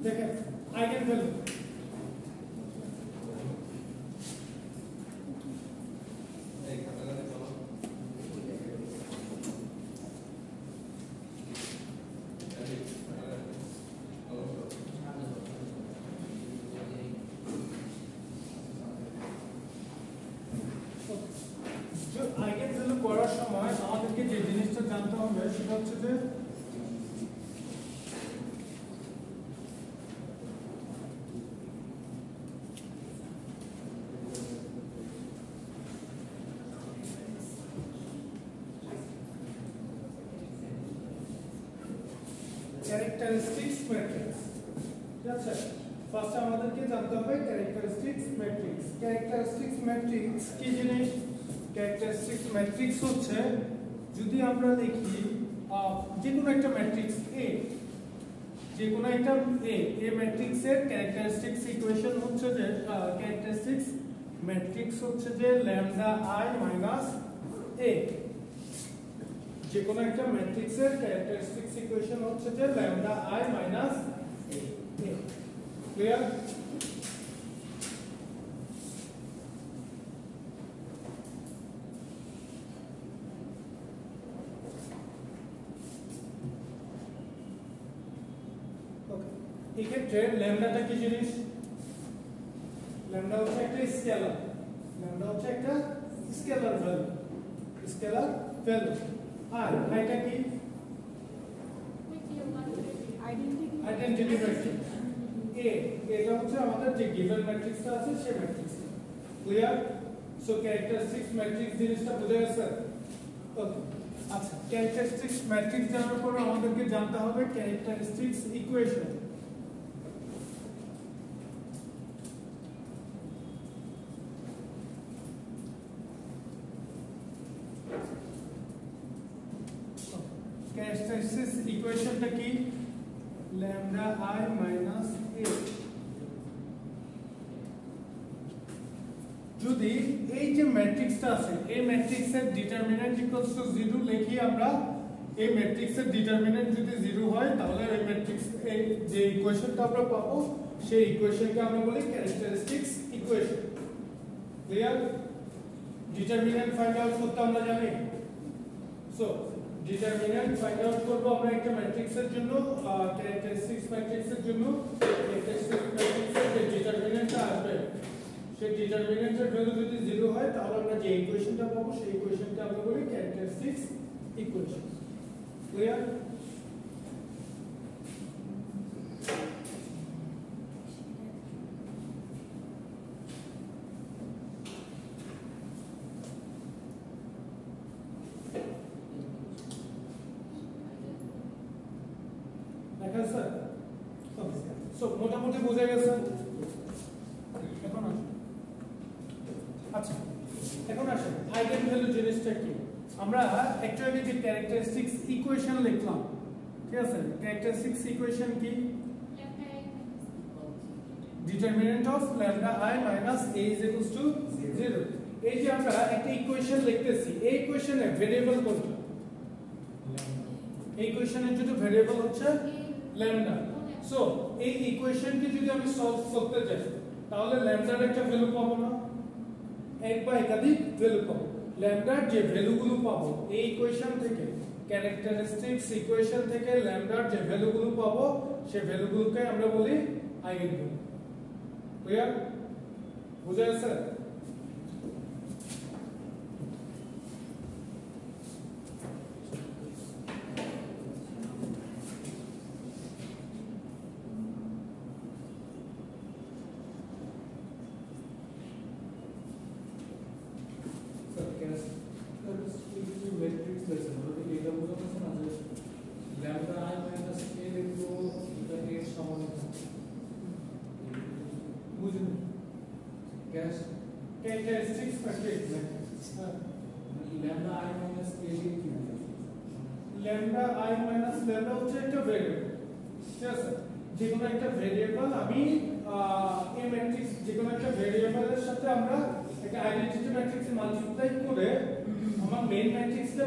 দেখেন eigen value eigen value করার সময় আমাদেরকে যে জিনিসটা জানতে হবে সেটা হচ্ছে যে ক্যারেক্টারিস্টিক্স ম্যাট্রিক্স। ঠিক আছে, ফার্স্ট আমাদেরকে জানতে হবে ক্যারেক্টারিস্টিক্স ম্যাট্রিক্স। ক্যারেক্টারিস্টিক্স ম্যাট্রিক্স কি জিনিস? ক্যারেক্টারিস্টিক্স ম্যাট্রিক্স হচ্ছে যদি আমরা দেখি যে কোনো একটা ম্যাট্রিক্স এ, যে কোনো একটা এ ম্যাট্রিক্সের ক্যারেক্টারিস্টিক্স ইকুয়েশন হচ্ছে যে ক্যারেক্টারিস্টিক্স ম্যাট্রিক্স হচ্ছে যে ল্যামডা আই মাইনাস এ। যে কোনো একটা ম্যাট্রিক্সের ক্যারেক্টারিস্টিক্স ইকুয়েশন হচ্ছে যে lambda I minus A. Clear? এই ক্ষেত্রে ল্যামডাটা কি জিনিস? ল্যামডা হচ্ছে একটা স্কেলার। ল্যামডা হচ্ছে একটা স্কেলার ভ্যালু। Scalar value. আর এটা কি? Identity matrix. এটা হচ্ছে আমাদের যে গিভেন ম্যাট্রিক্সটা আছে সেই matrix. Clear? So characteristics matrix জিনিসটা বুঝে গেছে? ওকে, আচ্ছা, ক্যারেক্টারিস্টিক্স ম্যাট্রিক্স জানার পর আমাদেরকে জানতে হবে ক্যারেক্টারিস্টিক্স ইকুয়েশন। ক্যারেক্টারিস্টিক্স ইকুয়েশনটা কি? ল্যামডা আই মাইনাস এ। যদি এই যে ম্যাট্রিক্সটা আছে এই ম্যাট্রিক্সের ডিটারমিনেন্ট ইকুয়ালস টু 0 লিখি আমরা, এই ম্যাট্রিক্সের ডিটারমিনেন্ট যদি 0 হয় তাহলে এই ম্যাট্রিক্স এই যে ইকুয়েশনটা আমরা পাবো সেই ইকুয়েশনকে আমরা বলি characteristics equation. Clear? Determinant find out করতে আমরা জানি। সো ডিটারমিনেন্ট ফাইন্ড আউট করব আমরা একটা ম্যাট্রিক্সের জন্য, ক্যারেক্টারিস্টিক্স ম্যাট্রিক্সের জন্য। ক্যারেক্টারিস্টিক্স ম্যাট্রিক্সের যে ডিটারমিনেন্টটা আসবে সেই ডিটারমিনেন্টের ভ্যালু যদি 0 হয় তাহলে আমরা যে ইকুয়েশনটা পাবো সেই ইকুয়েশনকে আমরা বলি ক্যারেক্টারিস্টিক্স ইকুয়েশন। ক্লিয়ার? দেখা স্যার? সো মোটামুটি বোঝা গেছে? এখন আচ্ছা, এখন আসেন আইগেন ভ্যালু জিনিসটা কি? আমরা অ্যাকচুয়ালি যে ক্যারেক্টারিস্টিক্স ইকুয়েশন লিখলাম, ঠিক আছে, ক্যারেক্টারিস্টিক্স ইকুয়েশন কি? Determinant of lambda I minus A is equals to 0। এই যে আমরা একটা ইকুয়েশন লিখতেছি, এই ইকুয়েশনে ভেরিয়েবল কোনটা? এই ইকুয়েশনের জন্য ভেরিয়েবল হচ্ছে ল্যামডা। সো এই ইকুয়েশনকে যদি আমি সলভ করতে যাই তাহলে ল্যামডার একটা ভ্যালু পাবো না, এক বা একাধিক ভ্যালু পাবো। ল্যামডার যে ভ্যালুগুলো পাবো এই ইকুয়েশন থেকে, ক্যারেক্টারিস্টিক্স ইকুয়েশন থেকে ল্যামডার যে ভ্যালুগুলো পাবো সেই ভ্যালুগুলোকে আমরা বলি আইগেন ভ্যালু। ক্লিয়ার? বুঝা গেছে? Characteristics matrix. Lambda I minus A কি হবে? Lambda I minus lambda হচ্ছে একটা ভেরিয়েবল। ঠিক আছে, যে কোনো একটা ভেরিয়েবল আমি এই ম্যাট্রিক্স যে কোনো একটা ভেরিয়েবলের সাথে আমরা একটা আইডেন্টিটি ম্যাট্রিক্সে মাল্টিপ্লাই করে আমার মেইন ম্যাট্রিক্সটা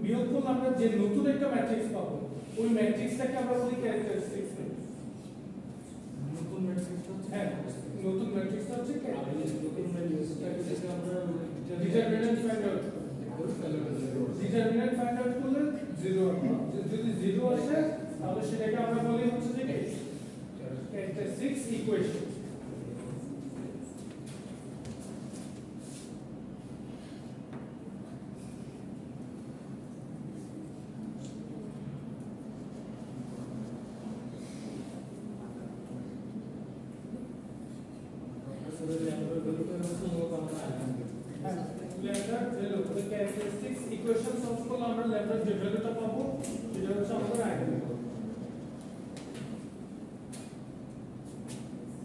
বিয়োগ করলে আমরা যে নতুন একটা ম্যাট্রিক্স পাবো ওই ম্যাট্রিক্সটাকে আমরা বলি ক্যারেক্টারিস্টিক্স ম্যাট্রিক্স। হ্যাঁ নতুন ম্যাট্রিক্সটা হচ্ছে কি আর এই নতুন ম্যাট্রিক্সটাকে যদি আমরা determinant find out determinant find out করলে 0 হবে যদি 0 আসে তাহলে সেটাকে আমরা বলি হচ্ছে যে কি characteristics equation lambda value the characteristics equation solve করলে আমরা ল্যামডার যে ভ্যালুটা পাবো সেটা হচ্ছে আমাদের eigen value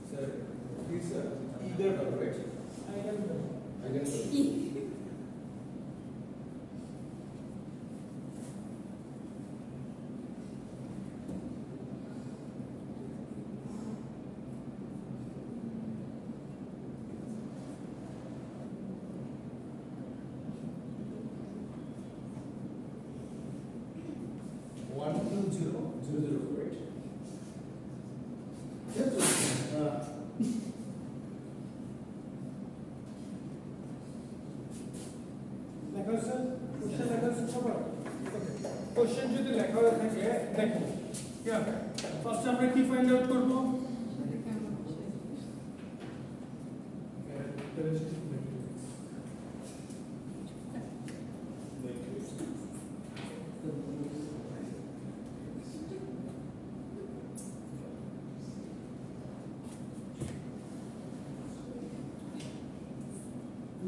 Sir, is either correct? Eigen value Again, sir. One two zero zero zero, correct? Yes, sir. লেখা আছে কোশ্চেন লেখা আছে সবার কোশ্চেন যদি লেখা হয়ে থাকে দেখো কি হবে ফার্স্ট আমরা কি ফাইন্ড আউট করব characteristic matrix.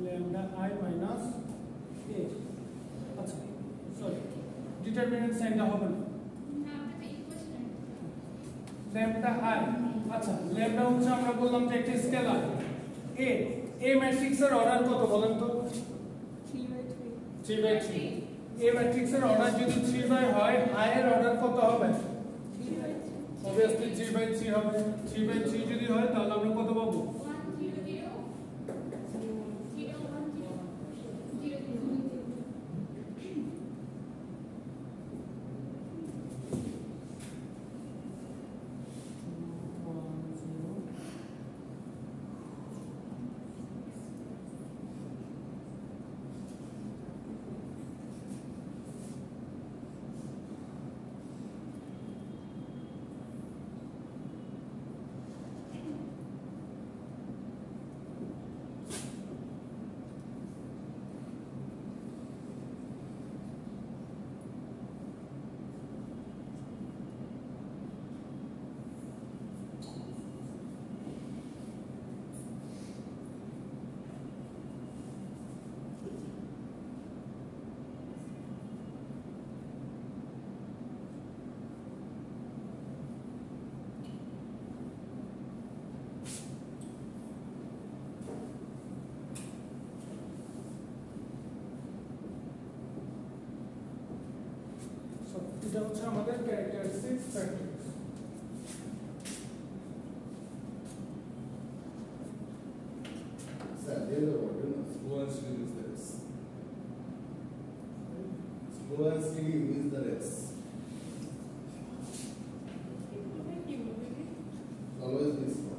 lambda I minus a আচ্ছা সরি ডিটারমিনেন্ট সাইনটা হবে না lambda I আচ্ছা lambda হচ্ছে আমরা বললাম যে একটা স্কেলার a ম্যাট্রিক্সের অর্ডার কত বলেন তো 3/3 a ম্যাট্রিক্সের অর্ডার যদি 3 হয় I এর অর্ডার কত হবে obviously 3/3 হবে 3/3 যদি হয় তাহলে আমরা কত পাবো এটা হচ্ছে আমাদের characteristics matrix Sir, there is a word, you know, slow and steady is the race. Slow and steady wins the race. Always be slow.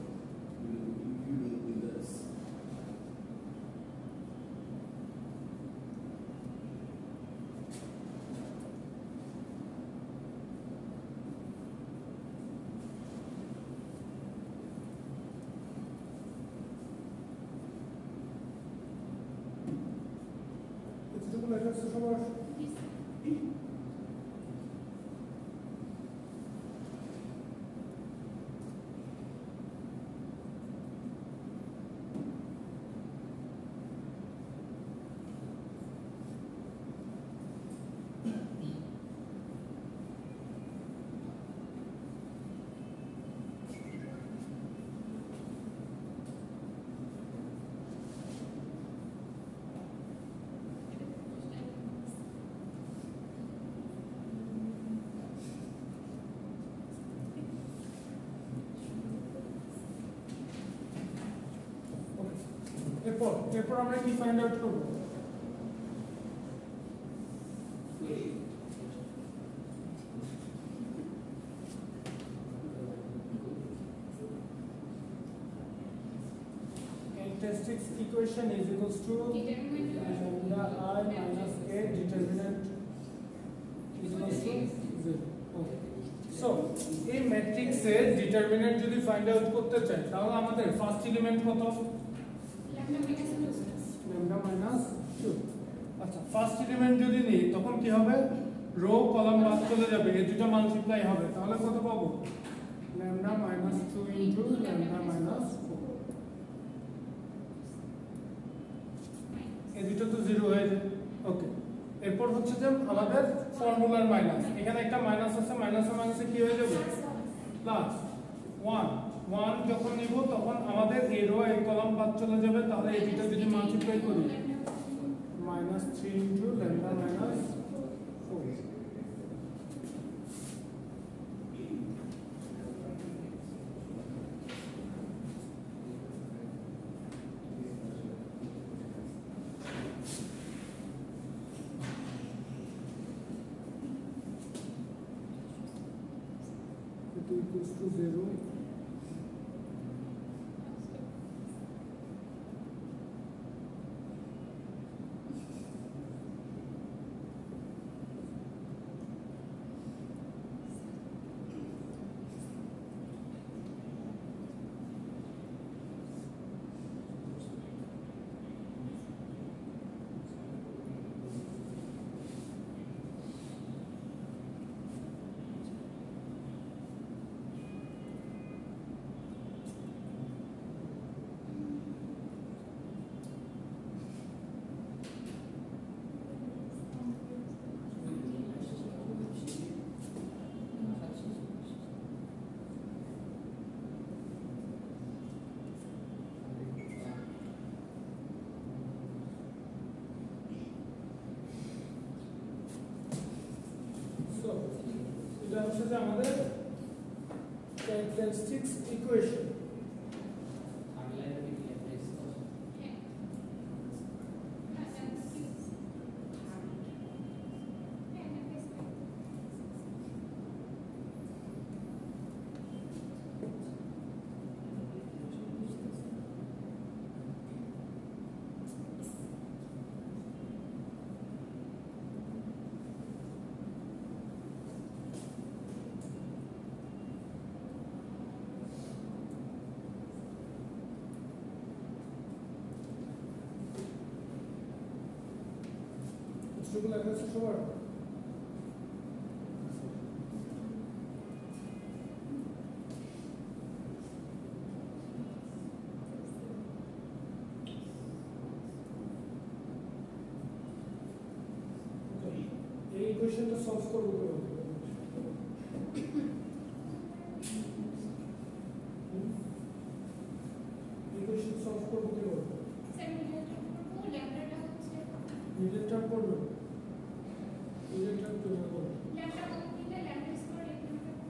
You will win the race. এতটুকু লেখা আছে সবার এরপর আমরা কি ফাইন্ড আউট করব equation is equals to lambda I minus a determinant is equals to 0. Okay. So এই ম্যাট্রিক্সের ডিটারমিনেন্ট যদি ফাইন্ড আউট করতে চাই তাহলে আমাদের ফার্স্ট এলিমেন্ট কত lambda minus 2. আচ্ছা ফার্স্ট এলিমেন্ট যদি নিই তখন কি হবে রো কলাম বাদ চলে যাবে এই দুটো মাল্টিপ্লাই হবে তাহলে কত পাবো lambda minus 2 into lambda minus 4. এই দুটো তো 0 হয়ে যায় ওকে এরপর হচ্ছে যে আমাদের ফর্মুলার মাইনাস এখানে একটা মাইনাস আছে মাইনাসে মাইনাসে কি হয়ে যাবে প্লাস 1 যখন নিব তখন আমাদের এই রো এই কলাম বাদ চলে যাবে তাহলে এই দুটো যদি মাল্টিপ্লাই করি -3 into lambda minus 4. Equals to 0. এটা হচ্ছে যে আমাদের ক্যারেক্টারিস্টিক্স ইকুয়েশন এগুলো লেখা আছে সবার এই ইকুয়েশনটা সলভ করব ইকুয়েশন সলভ করব কি করব মিডল টার্ম করব মিডল টার্ম করব ল্যাম্ডা কত দিলে ল্যাম্ডা স্কয়ার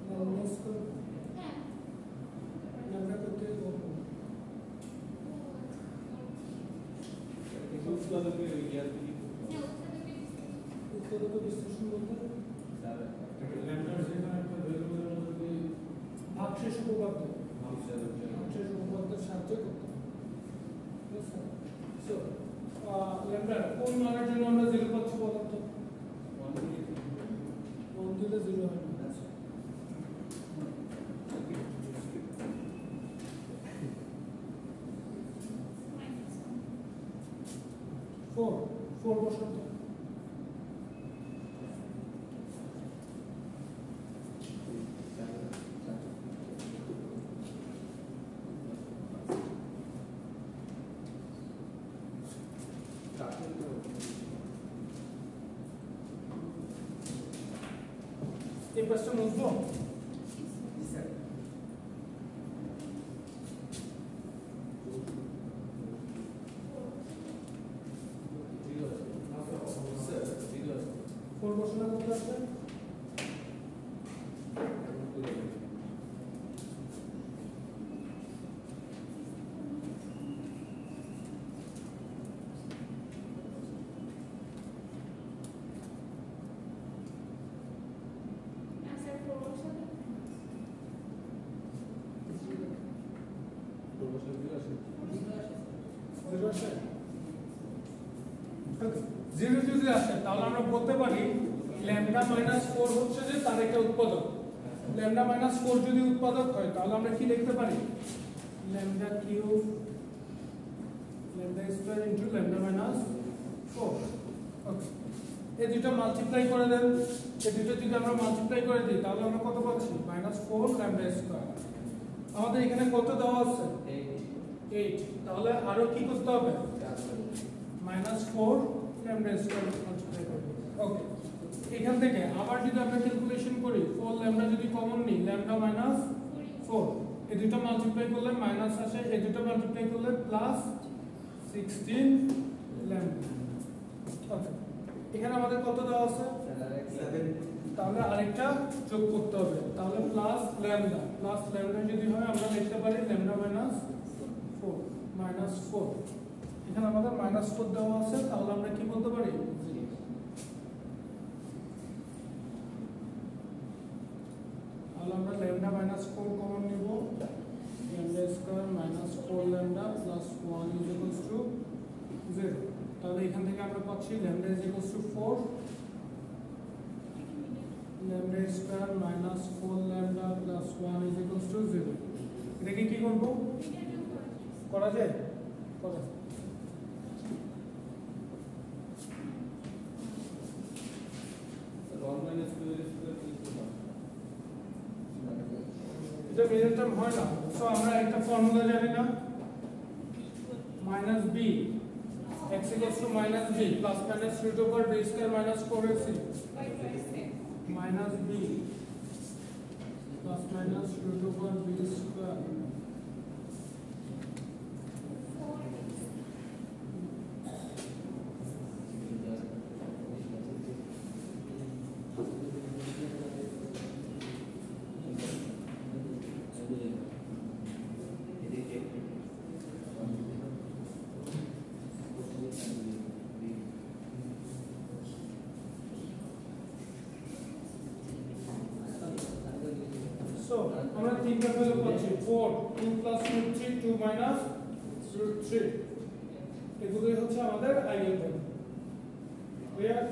ল্যাম্ডা স্কয়ার হ্যাঁ ল্যাম্ডা করতে করব উৎপাদক বিশ্লেষণ বলতে ল্যাম্ডার যেখানে একটা ভেরিয়েবলের মধ্যে ভাগশেষ উপপাদ্য ভাগশেষ উপপাদ্যের সাহায্যে করতে হবে সো ল্যাম্ডা কোন মানের জন্য আমরা 0 পাচ্ছি বলতো 1 দিলে 0 হয় না 4 বসাতে এই পাশটা মুছবো বসানো করতে আসবে আনসার 4 বসাতে আসে 0 যদি আসে তাহলে আমরা বলতে পারি ল্যামডা মাইনাস 4 হচ্ছে যে তার একটা উৎপাদক। ল্যামডা মাইনাস 4 যদি উৎপাদক হয় তাহলে আমরা কি লিখতে পারি lambda cube lambda square into lambda minus 4। ওকে, এই দুটো মাল্টিপ্লাই করে দেন। এই দুটো যদি আমরা মাল্টিপ্লাই করে দিই তাহলে আমরা কত পাচ্ছি -4 ল্যামডা স্কয়ার। আমাদের এখানে কত দেওয়া আছে 8। তাহলে আরো কি করতে হবে -4 ল্যামডা স্কয়ার মাল্টিপ্লাই করব। ওকে, এখান থেকে আবার যদি আমরা ক্যালকুলেশন করি 4 ল্যামডা যদি কমন নিই ল্যামডা মাইনাস 4, এই দুটো মাল্টিপ্লাই করলে মাইনাস আসে, এই দুটো মাল্টিপ্লাই করলে প্লাস 16 ল্যামডা। ওকে, এখানে আমাদের কত দেওয়া আছে 7। তাহলে আরেকটা যোগ করতে হবে, তাহলে প্লাস ল্যামডা যদি হয় আমরা লিখতে পারি ল্যামডা মাইনাস 4 এখানে আমাদের -4 দেওয়া আছে, তাহলে আমরা কি বলতে পারি তাহলে আমরা ল্যামডা -4 কমন নিব, lambda square -4 lambda plus 1 is equals to 0। তাহলে এখান থেকে আমরা পাচ্ছি lambda is equals to 4 lambda square -4 lambda plus 1 is equals to 0। এটাকে কি করব করা যায় করা এটা মিডল টার্ম হয় না। সো আমরা একটা ফর্মুলা জানি না -b x = -b plus minus √ over b square -4ac -b plus minus √ over b square So, আমরা তিনটা ভ্যালু পাচ্ছি 4 2 + √3 2 - √3 এগুলোই হচ্ছে আমাদের আইগেন ভ্যালু। ক্লিয়ার?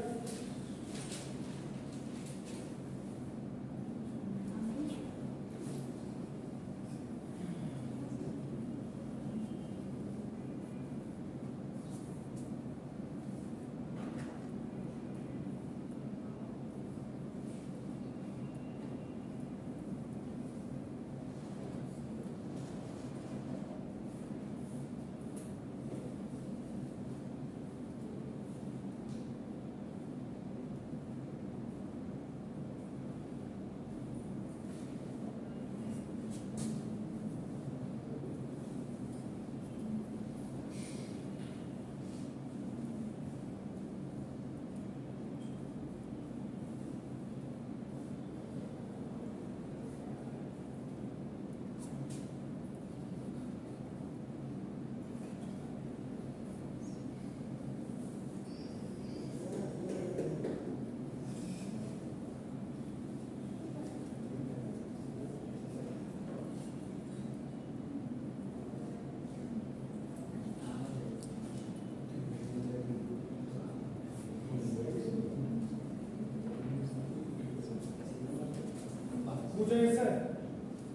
বুঝে গেছে?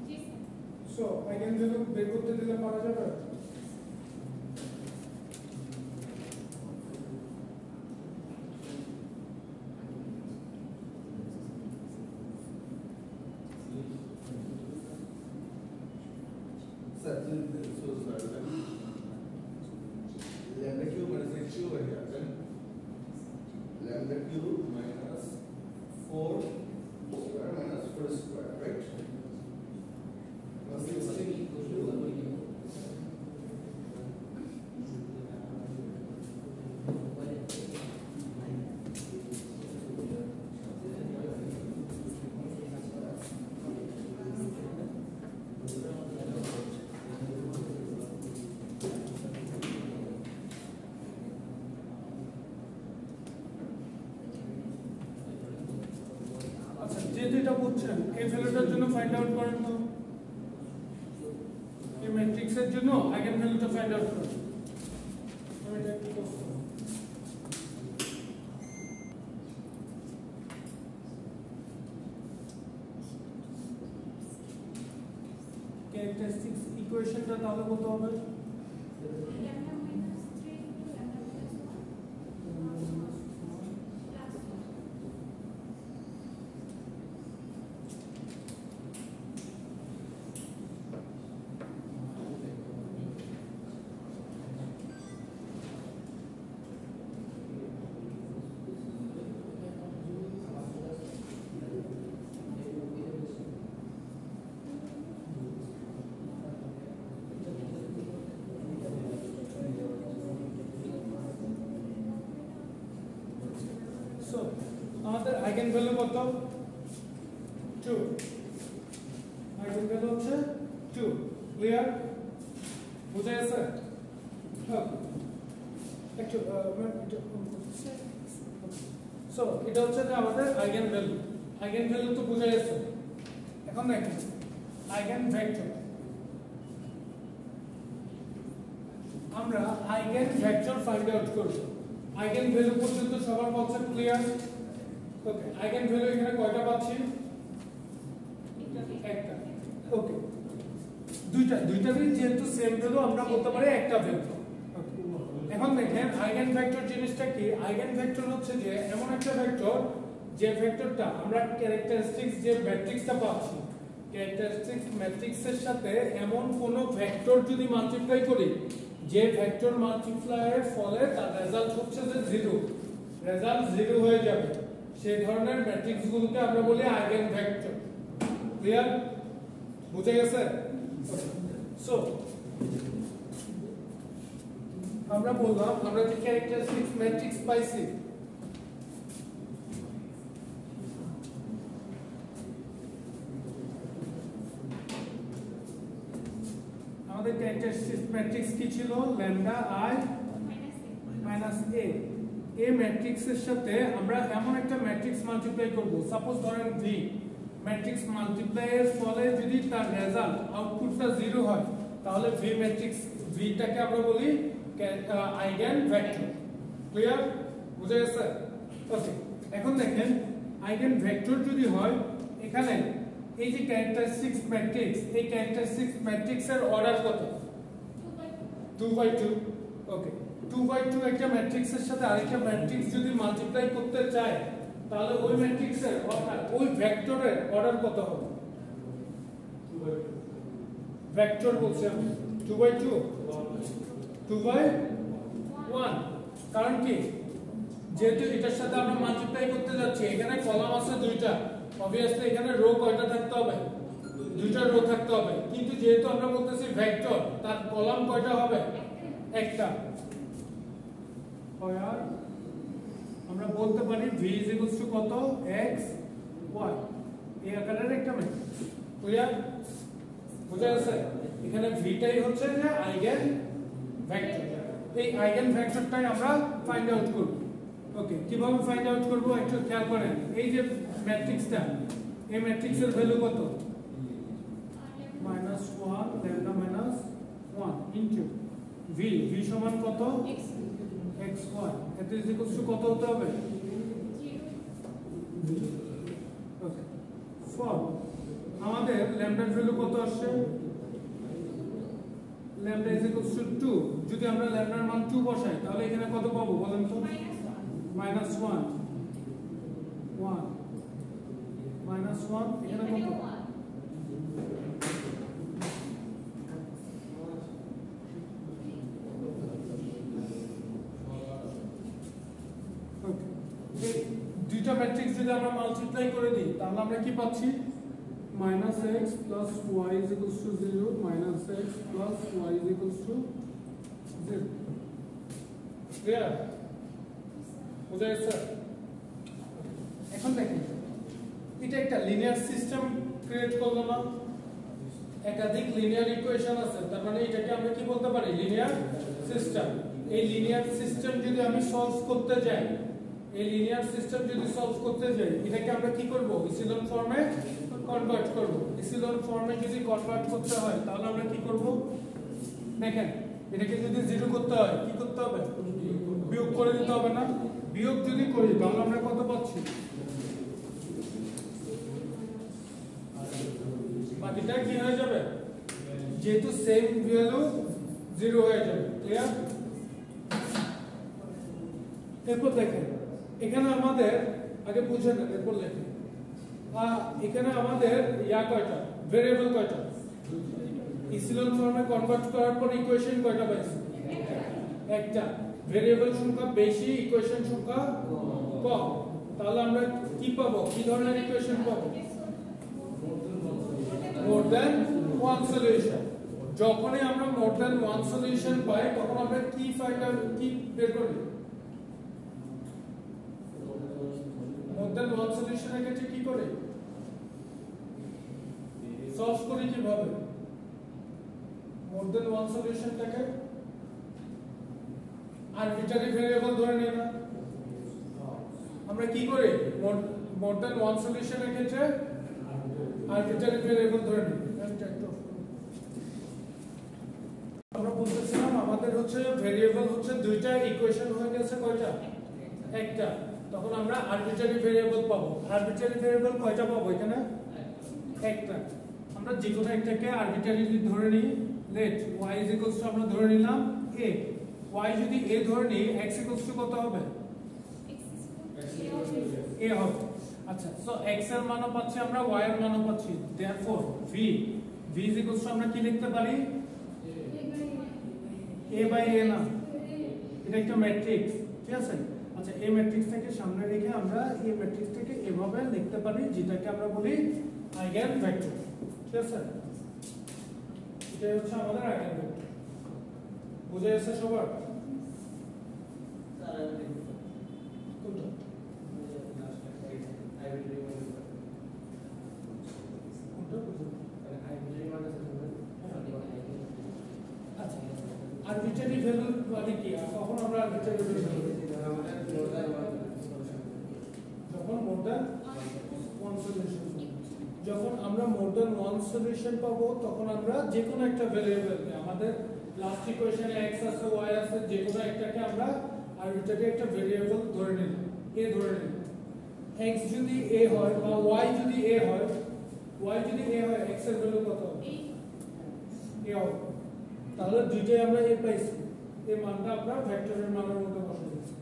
জি সো আইগেন ভ্যালু বের করতে দিলে পারা যাবে? Sir, so sorry. Lambda cube minus h cube over here. Then lambda cube minus 4 square minus 4 square, right? Plus 16 আচ্ছা, যেহেতু এটা বুঝছেন এই ভ্যালুটার জন্য ফাইন্ড আউট করেন তো, এই ম্যাট্রিক্সের জন্য আইগেন ভ্যালুটা ফাইন্ড আউট করেন। আমি এটা একটু করব। ক্যারেক্টারিস্টিক্স ইকুয়েশনটা তাহলে কত হবে? lambda minus 3 into lambda plus 1 plus 1. So আমাদের আইগেন ভ্যালু কত? 2। আইগেন ভ্যালু হচ্ছে 2। ক্লিয়ার? বুঝা গেছে? একটু সো এটা হচ্ছে যে আমাদের আইগেন ভ্যালু। আইগেন ভ্যালু তো বুঝা গেছে। এখন দেখেন আইগেন ভেক্টর। আমরা আইগেন ভেক্টর ফাইন্ড আউট করব। আইগেন ভ্যালু পর্যন্ত সবার কনসেপ্ট ক্লিয়ার? ওকে, আইগেন ভ্যালু এখানে কয়টা পাচ্ছি? একটা। ওকে, দুইটারই যেহেতু সেম ভ্যালু আমরা বলতে পারি একটা ভ্যালু। এখন দেখেন আইগেন ভেক্টর জিনিসটা কি? আইগেন ভেক্টর হচ্ছে যে এমন একটা ভেক্টর যে ভেক্টরটা আমরা ক্যারেক্টারিস্টিক্স যে ম্যাট্রিক্সটা পাচ্ছি, ক্যারেক্টারিস্টিক্স ম্যাট্রিক্সের সাথে এমন কোন ভেক্টর যদি মাল্টিপ্লাই করি যে ভেক্টর মাল্টিপ্লাইয়ের ফলে তার রেজাল্ট হচ্ছে যে 0, রেজাল্ট 0 হয়ে যাবে, সেই ধরনের ম্যাট্রিক্সগুলোকে আমরা বলি আইগেন ভেক্টর। ক্লিয়ার? বুঝে গেছে? সো আমরা বললাম আমরা যে ক্যারেক্টারিস্টিক্স ম্যাট্রিক্স পাইছি আমাদের ক্যারেক্টারিস্টিক্স ম্যাট্রিক্স কি ছিল? ল্যামডা আই মাইনাস এ। এই ম্যাট্রিক্সের সাথে আমরা এমন একটা ম্যাট্রিক্স মাল্টিপ্লাই করব, সাপোজ ধরেন ভি। ম্যাট্রিক্স মাল্টিপ্লাইয়ের ফলে যদি তার রেজাল্ট আউটপুটটা 0 হয় তাহলে ভি ম্যাট্রিক্স ভিটাকে আমরা বলি আইগেন ভেক্টর। ক্লিয়ার? বুঝা গেছে? ওকে, এখন দেখেন আইগেন ভেক্টর যদি হয় এখানে এই যে ক্যারেক্টারিস্টিক্স ম্যাট্রিক্স, এই ক্যারেক্টারিস্টিক্স ম্যাট্রিক্সের অর্ডার কত? 2/2। ওকে, 2/2 একটা ম্যাট্রিক্সের সাথে আরেকটা ম্যাট্রিক্স যদি মাল্টিপ্লাই করতে চায় তাহলে ওই ম্যাট্রিক্সের অর্ডার, ওই ভেক্টরের অর্ডার কত হবে? 2/2 ভেক্টর বলছি আমি 2/2 2/1। কারণ কি? যেহেতু এটার সাথে আমরা মাল্টিপ্লাই করতে যাচ্ছি, এখানে কলাম আছে 2টা, অবভিয়াসলি এখানে রো কয়টা থাকতে হবে? 2টা রো থাকতে হবে। কিন্তু যেহেতু আমরা বলতেছি ভেক্টর, তার কলাম কয়টা হবে? একটা। আর আমরা বলতে পারি v কত? x y। এই আকারের একটা ম্যাট্রিক্স। ক্লিয়ার? বুঝা গেছে? এখানে ভিটাই হচ্ছে যে আইগেন ভেক্টর। এই আইগেন ভেক্টরটাই আমরা ফাইন্ড আউট করব। ওকে, কিভাবে ফাইন্ড আউট করব একটু খেয়াল করেন। এই যে ম্যাট্রিক্সটা, এই ম্যাট্রিক্সের ভ্যালু কত? -1 lambda minus 1 into v। v সমান কত? xy। এত ইকুয়ালস টু কত হতে হবে? 0। ওকে, ফর আমাদের ল্যামডার ভ্যালু কত আসছে? Lambda equals to 2। যদি আমরা ল্যামডার মান 2 বসাই তাহলে এখানে কত পাবো বলেন তো? -1 1 -1 এখানে কত? দুইটা ম্যাট্রিক্স যদি আমরা মাল্টিপ্লাই করে দিই তাহলে আমরা কি পাচ্ছি? -x plus y is equals to 0, -x plus y is equals to 0. Clear? বুঝা গেছে? এখন দেখেন এটা একটা লিনিয়ার সিস্টেম ক্রিয়েট করলো না? একাধিক লিনিয়ার ইকুয়েশন আছে, তার মানে এটাকে আমরা কি বলতে পারি? Linear system. এই লিনিয়ার সিস্টেম যদি আমি সলভ করতে যাই, এটাকে আমরা কি করব? ইসিলন ফর্মে কনভার্ট করব। ইসিলন ফর্মে যদি কনভার্ট করতে হয় তাহলে আমরা কি করব? দেখেন এটাকে যদি 0 করতে হয় কি করতে হবে? বিয়োগ করে দিতে হবে না? বিয়োগ যদি করি তাহলে আমরা কত পাচ্ছি? বাকিটা কি হয়ে যাবে? যেহেতু সেম ভ্যালু 0 হয়ে যাবে ক্লিয়ার এরপর দেখেন এখানে আমাদের আগে বুঝে নেন এরপর লেখেন এখানে আমাদের কয়টা ভেরিয়েবল কয়টা ইসিলন ফর্মে কনভার্ট করার পর ইকুয়েশন কয়টা পাইছি একটা ভেরিয়েবল সংখ্যা বেশি ইকুয়েশন সংখ্যা কম তাহলে আমরা কি পাবো কি ধরনের ইকুয়েশন পাবো মোর দ্যান ওয়ান সলিউশন যখনই আমরা মোর দ্যান ওয়ান সলিউশন পাই তখন আমরা কি বের করি মোর দ্যান ওয়ান সলিউশনের ক্ষেত্রে কি করে সলভ করি কিভাবে মোর দ্যান ওয়ান সলিউশনটাকে আরবিট্রারি ভেরিয়েবল ধরে নিই না আমরা কি করি মোর দ্যান ওয়ান সলিউশনের ক্ষেত্রে আরবিট্রারি ভেরিয়েবল ধরে নিই আমরা বলতেছিলাম আমাদের হচ্ছে ভেরিয়েবল হচ্ছে দুইটা ইকুয়েশন হয়ে গেছে কয়টা একটা তখন আমরা আরবিট্রারি ভেরিয়েবল পাবো আরবিট্রারি ভেরিয়েবল কয়টা পাবো এখানে একটা আমরা যে কোনো একটাকে আরবিট্রারিলি ধরে নিই লেট y আমরা ধরে নিলাম a y যদি a ধরে নিই x কত হবে a হবে আচ্ছা সো x এর মানও পাচ্ছি আমরা y এর মানও পাচ্ছি देयरफॉर v আমরা কি লিখতে পারি a বাই a না এটা একটা ম্যাট্রিক্স ঠিক আছে আচ্ছা এই ম্যাট্রিক্সটাকে সামনে রেখে আমরা এই ম্যাট্রিক্সটাকে এভাবে লিখতে পারি যেটাকে আমরা বলি আইগেন ভেক্টর ঠিক আছে এটা হচ্ছে আমাদের আইগেন ভেক্টর বুঝে গেছে সবার কোনটা আরবিট্রারি ভ্যালু মানে কি কখন আমরা আরবিট্রারি ভ্যালু যখন মোর দ্যান ওয়ান সলিউশন যখন আমরা মোর দ্যান ওয়ান সলিউশন পাবো তখন আমরা যে কোনো একটা ভেরিয়েবলকে আমাদের লাস্ট ইকুয়েশনে x আছে y আছে যে কোনো একটাকে আমরা আরবিট্রারি একটা ভেরিয়েবল ধরে নিলাম a ধরে নিলাম x যদি a হয় বা y যদি a হয় x এর ভ্যালু কত হবে a হবে তাহলে দুইটাই আমরা a পাইছি এই মানটা আমরা ভেক্টরের মানের মধ্যে বসাই দিচ্ছি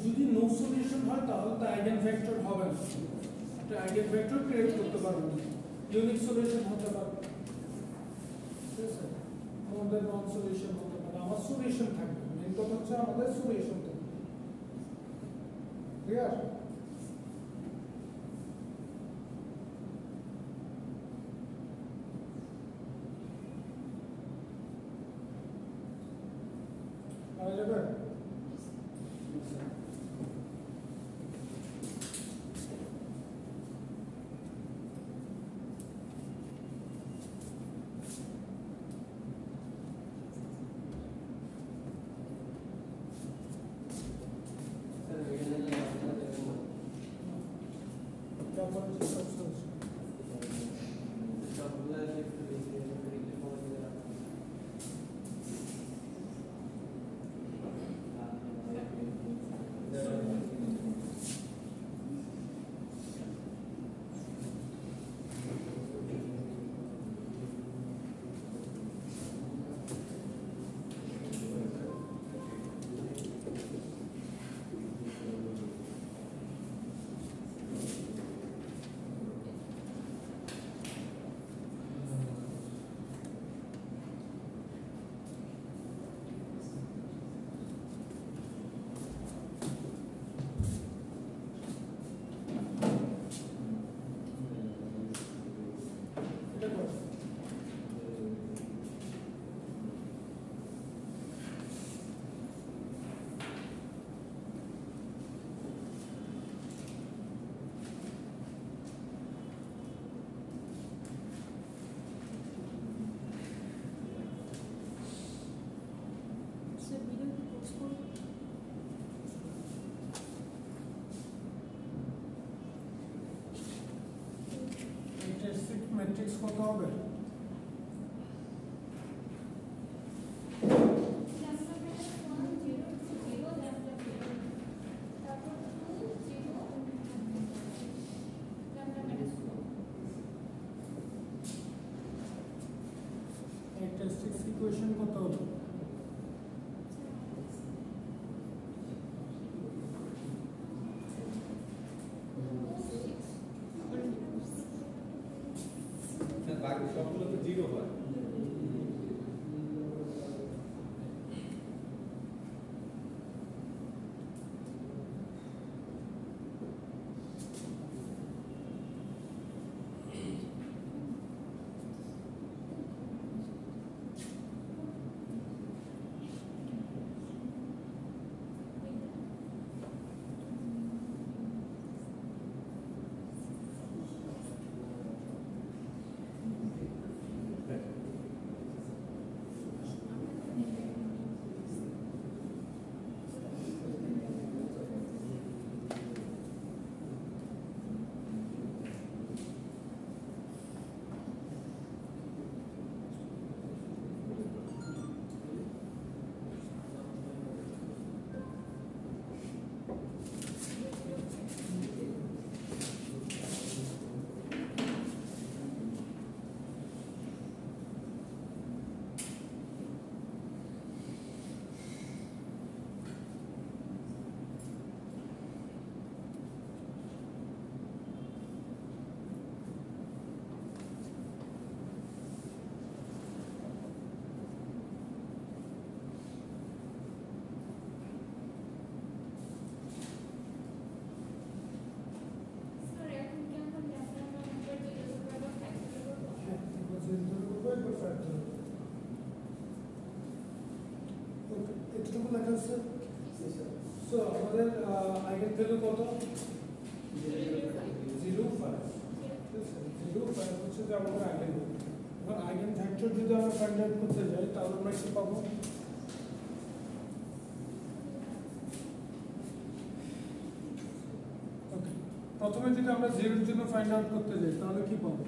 যদি নো সলিউশন হয় তাহলে তো আইগেন ভেক্টর হবে না একটা আইগেন ভেক্টর ক্রিয়েট করতে পারবে না ইউনিক সলিউশন হতে পারে ঠিক আছে আমাদের নন সলিউশন হতে পারে আমার সলিউশন থাকবে মেন কথা হচ্ছে আমাদের সলিউশন থাকবে ক্লিয়ার পাওয়া যাবে ম্যাট্রিক্স কত হবে? ক্যারেক্টারিস্টিক্স ইকুয়েশন কত হবে? বাকি সবগুলো তো 0 হয়। এতটুকু লেখা আছে। সো আমাদের আইগেন ভ্যালু কত? 0.5। 0.5 হচ্ছে যে আমাদের আইগেন ভ্যালু। এখন আইগেন ভেক্টর যদি আমরা ফাইন্ড আউট করতে যাই তাহলে আমরা কি পাবো? ওকে, প্রথমে যদি আমরা 0 এর জন্য ফাইন্ড আউট করতে যাই তাহলে কি পাবো?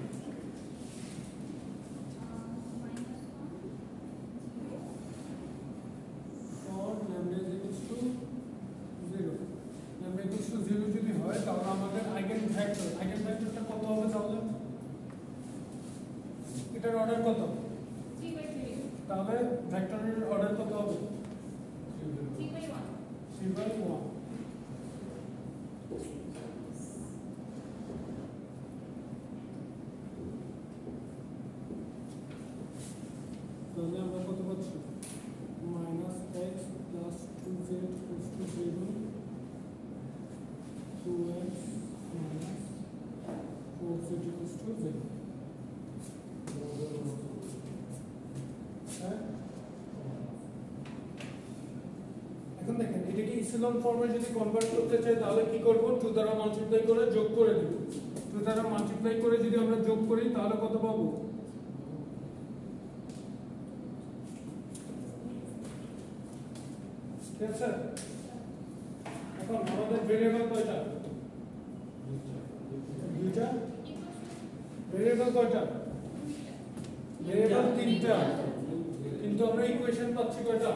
যদি হয় তাহলে আমাদের আইগেন ভেক্টরটা কত হবে? তাহলে এটার অর্ডার কত? তাহলে ভেক্টরের অর্ডার কত হবে? 3/1। তাহলে আমরা কত পাচ্ছি? -x + 2z = 0, 2x - 4z = 0। এখন দেখেন এটাকে ইসেলন ফর্মে যদি কনভার্ট করতে চাই তাহলে কি করব? 2 দ্বারা মাল্টিপ্লাই করে যোগ করে দেব। 2 দ্বারা মাল্টিপ্লাই করে যদি আমরা যোগ করি তাহলে কত পাবো? ঠিক আছে। এখন আমাদের ভেরিয়েবল কয়টা? দুইটা। ভেরিয়েবল কয়টা? ভেরিয়েবল তিনটা, কিন্তু আমরা ইকুয়েশন পাচ্ছি কয়টা?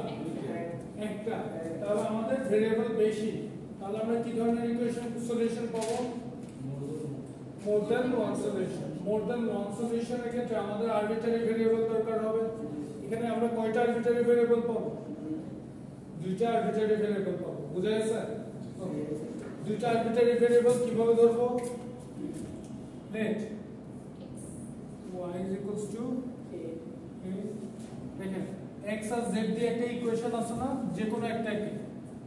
একটা। তাহলে আমাদের ভেরিয়েবল বেশি, তাহলে আমরা কি ধরনের ইকুয়েশন সলিউশন পাবো? More than one solution. More than one সলিউশনের ক্ষেত্রে আমাদের আরবিট্রারি ভেরিয়েবল দরকার হবে। এখানে আমরা কয়টা আরবিট্রারি ভেরিয়েবল পাবো? দুইটা আরবিট্রারি ভেরিয়েবল পাবো। বুঝা গেছে? দুইটা আরবিট্রারি ভেরিয়েবল কিভাবে ধরবো? লেট y = দেখেন x আর z দিয়ে একটা ইকুয়েশন আছে না, যে কোনো একটাকে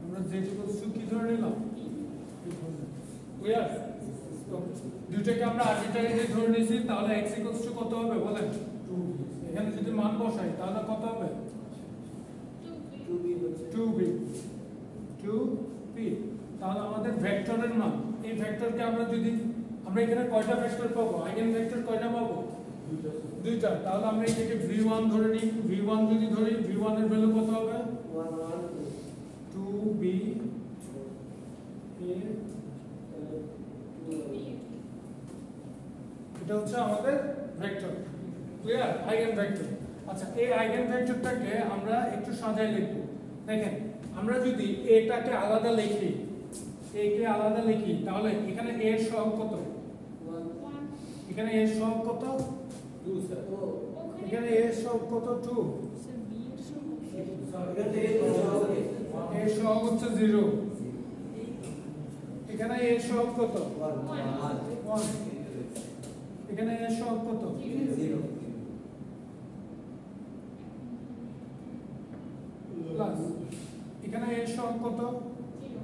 আমরা z = কি ধরে নিলাম? ক্লিয়ার? তো দুইটাকে আমরা আরবিট্রারি ধরে নিয়েছি, তাহলে x = কত হবে বলেন? 2। এখানে যদি মান বসাই তাহলে কত হবে? 2b। তাহলে আমাদের ভেক্টরের মান, এই ভেক্টরকে আমরা এখানে কয়টা ভেক্টর পাবো? আইগেন ভেক্টর কয়টা পাবো? দুইটা। তাহলে আমরা এটাকে v1 ধরে নিই। v1 যদি ধরি, v1 এর ভ্যালু কত হবে? 2b এটা হচ্ছে আমাদের ভেক্টর ক্লিয়ার আইগেন ভেক্টর আচ্ছা এই আইগেন ভেক্টরটাকে আমরা একটু সাজায় লিখব দেখেন আমরা যদি এটাকে আলাদা লিখি একে আলাদা লিখি তাহলে এখানে a এর সহগ কত 1 এখানে a এর সহগ কত 2 স্যার এখানে a এর সহগ কত 2 স্যার b এর সহগ এখানে a এর সহগ হচ্ছে 0 এখানে a এর সহগ কত 1 এখানে a এর সহগ কত 0 প্লাস এখানে a এর সহগ কত 0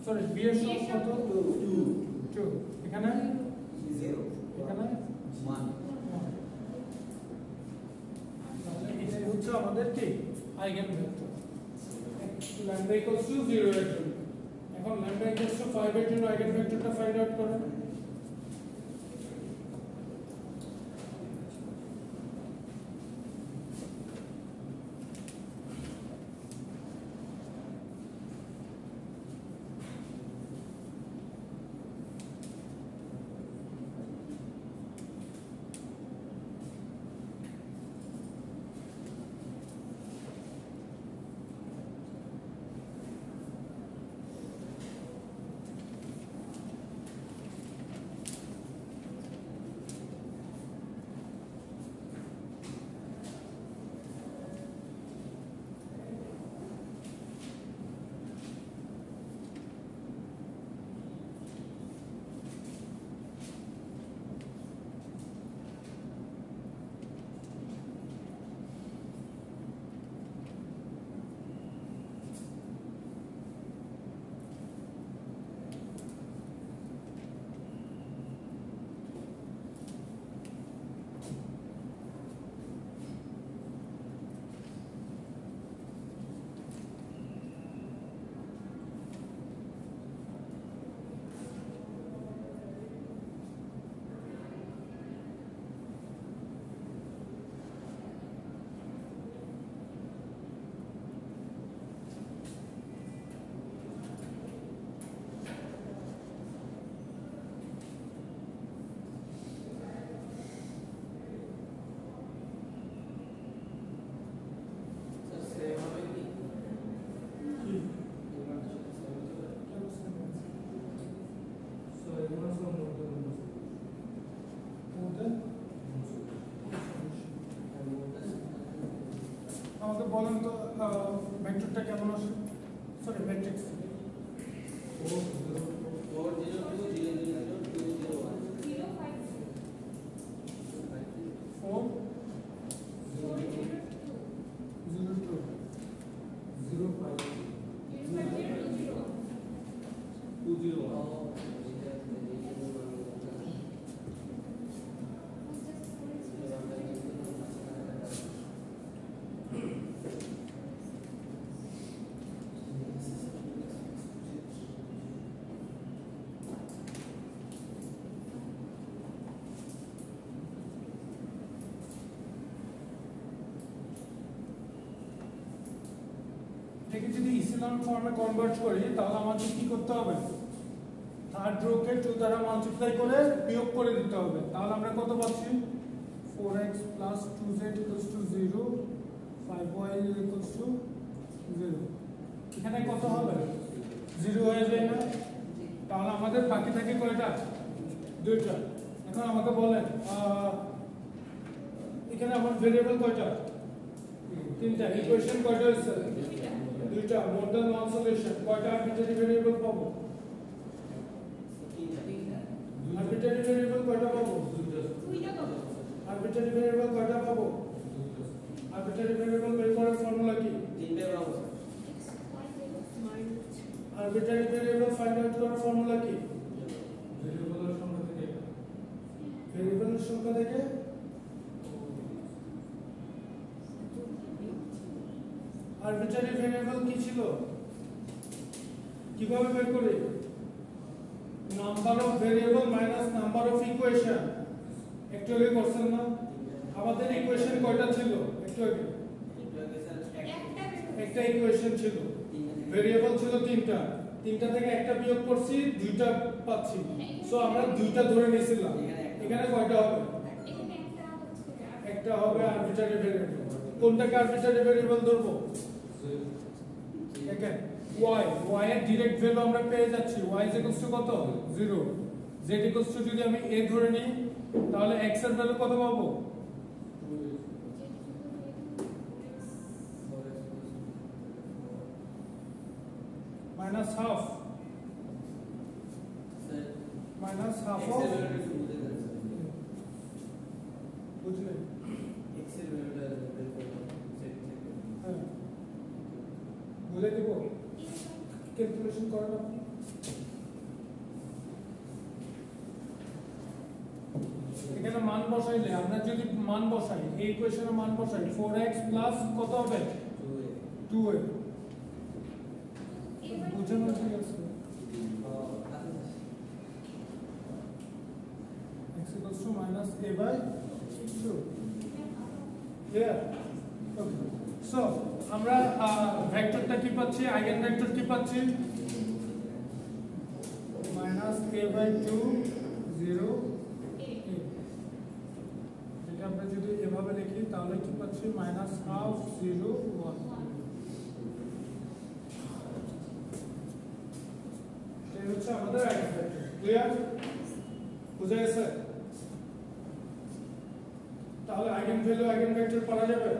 সরি b এর সহগ কত 2 এখানে 0 এখানে 1 তাহলে এটাই হচ্ছে আমাদের কি eigen vector lambda equals to 0 এর জন্য এখন ল্যাম্ডা ইকুয়ালস টু 5 এর জন্য আইগেন ভেক্টরটা ফাইন্ড আউট করেন আমাকে বলেন তো ভেক্টরটা কেমন আসে সরি ম্যাট্রিক্স 4 থেকে যদি ইসিলন ফর্মে কনভার্ট করি তাহলে আমাদের কি করতে হবে থার্ড রোকে 2 দ্বারা মাল্টিপ্লাই করে বিয়োগ করে দিতে হবে তাহলে আমরা কত পাচ্ছি 4x 2z 0 5y 0 এখানে কত হবে 0 হয়ে যায় না তাহলে আমাদের বাকি থাকে কয়টা দুইটা এখন আমাকে বলেন এখানে আমার ভেরিয়েবল কয়টা তিনটা ইকুয়েশন কয়টা হইছে দুইটা মোর দ্যান ওয়ান সলিউশন কয়টা আরবিট্রারি ভেরিয়েবল পাবো আরবিট্রারি ভেরিয়েবল কয়টা পাবো আরবিট্রারি ভেরিয়েবল কয়টা পাবো আরবিট্রারি ভেরিয়েবল বের করার ফর্মুলা কি আরবিট্রারি ভেরিয়েবল ফাইন্ড আউট করার ফর্মুলা কি ভেরিয়েবলের সংখ্যা থেকে আরবিট্রারি ভেরিয়েবল কি ছিল কিভাবে বের করি number of variable minus number of equation একটু আগে করছেন না আমাদের ইকুয়েশন কয়টা ছিল একটু আগে একটা ইকুয়েশন ছিল ভেরিয়েবল ছিল তিনটা থেকে একটা বিয়োগ করছি দুইটা পাচ্ছি সো আমরা দুইটা ধরে নিয়েছিলাম এখানে কয়টা হবে একটা হবে আরবিট্রারি ভেরিয়েবল। কোনটাকে আরবিট্রারি ভেরিয়েবল ধরবো? দেখেন y এর ডাইরেক্ট ভ্যালু আমরা পেয়ে যাচ্ছি, y কত? 0। z যদি আমি a ধরে নিই তাহলে x এর ভ্যালু কত পাবো? minus half of বুঝলেন? হ্যাঁ বলে দেব, ক্যালকুলেশন করেন আপনি। এখানে মান বসাইলে আমরা যদি মান বসাই, এই ইকুয়েশনে মান বসাই 4x প্লাস কত হবে? 2a। বুঝানো ঠিক আছে? x equals to minus a by 2. Clear? Okay. So আমরা ভেক্টরটা কি পাচ্ছি? আইগেন ভেক্টর কি পাচ্ছি? minus a by 2 0 a। যেটা আমরা যদি এভাবে লিখি তাহলে কি পাচ্ছি? minus half 0 1। এই হচ্ছে আমাদের আইগেন ভেক্টর। ক্লিয়ার? বুঝা গেছে? তাহলে আইগেন ভ্যালু আইগেন ভেক্টর পাওয়া যাবে?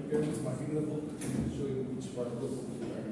It's marking the book, showing which part of the book you are.